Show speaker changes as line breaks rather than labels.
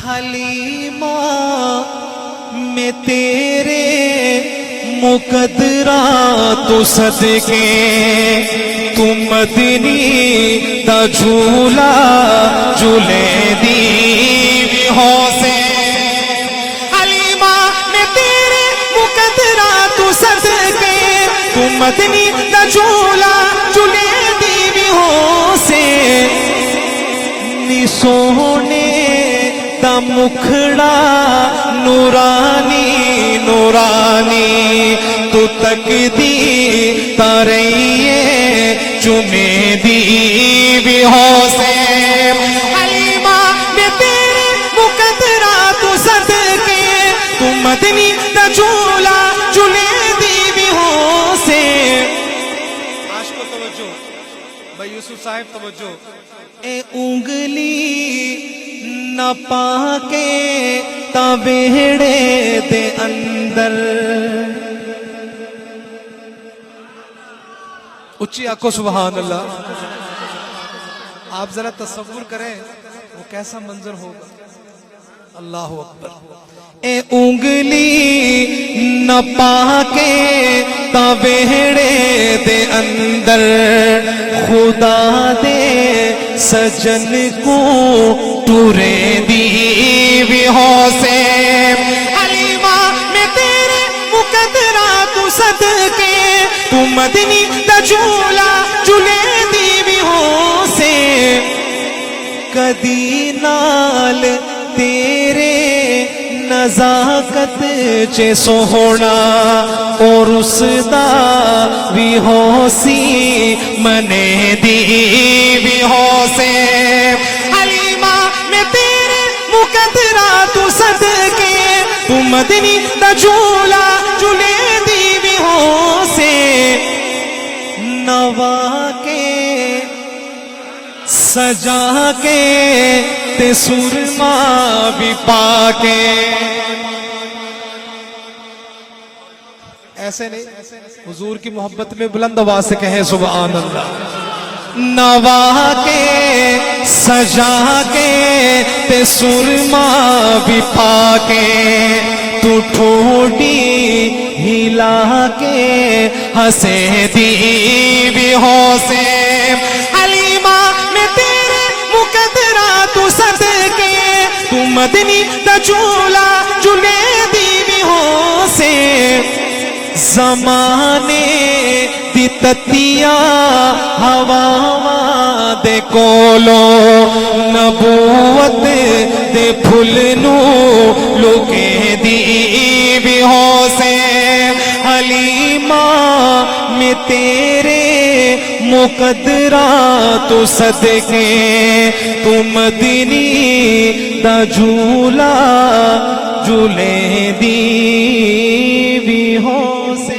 حلیمہ میں تیرے مقدرات صدقے تو مدنی دا جھولا جھولے دی ہو سے حلیمہ میں تیرے مقدرات صدقے تو مدنی دا جھولا جھولے دی ہو سے نی سونے دا مکھڑا نورانی نورانی تو تک دی تارئیے چمے دی بھی ہو سے حلیمہ میں تیرے مقدرات صدقے تو مدنی دا جھولا جھولے دی بھی ہو سے عاشق کو توجہ بھائی یوسف صاحب توجہ اے انگلی نہ پاکے تابیڑے دے اندر اچھی آنکھوں سبحان اللہ آپ ذرا تصور کریں وہ کیسا منظر ہوگا اللہ اکبر اے انگلی نہ پاکے تابیڑے دے اندر خدا دے سجن کو ٹورے دی بھی ہو سے حلیمہ میں تیرے مقدرات صدقے تو مدنی دا جھولا جھولے دی بھی ہو سے کدی نال تیرے نزاکت چے سوہنا اور اس دا بھی ہو سی منے دی بھی ہو سے حلیمہ میں تیرے مقدرات صدقے تو مدنی دا جھولا جھولے دی بھی ہو سے نوا کے سجا کے تے سرما بھی پا کے ایسے نہیں حضور کی محبت میں بلند آواز سے کہیں سبحان اللہ نوا کے سجا کے تے سرما بھی پا کے تو ٹھوڑی ہلا کے ہنسے دی بھی ہو سے حلیمہ میں تیرے مقدرات صدقے تو مدنی دا جھولا جھولے دی بھی ہو سے زمانے دی تتیا ہوا دے کولو نبوت دے پھلنو لوکے دی بھی ہو سے حلیمہ میں تیرے مقدرات صدقے تو مدنی دا جھولا جھولے دی بھی ہو سے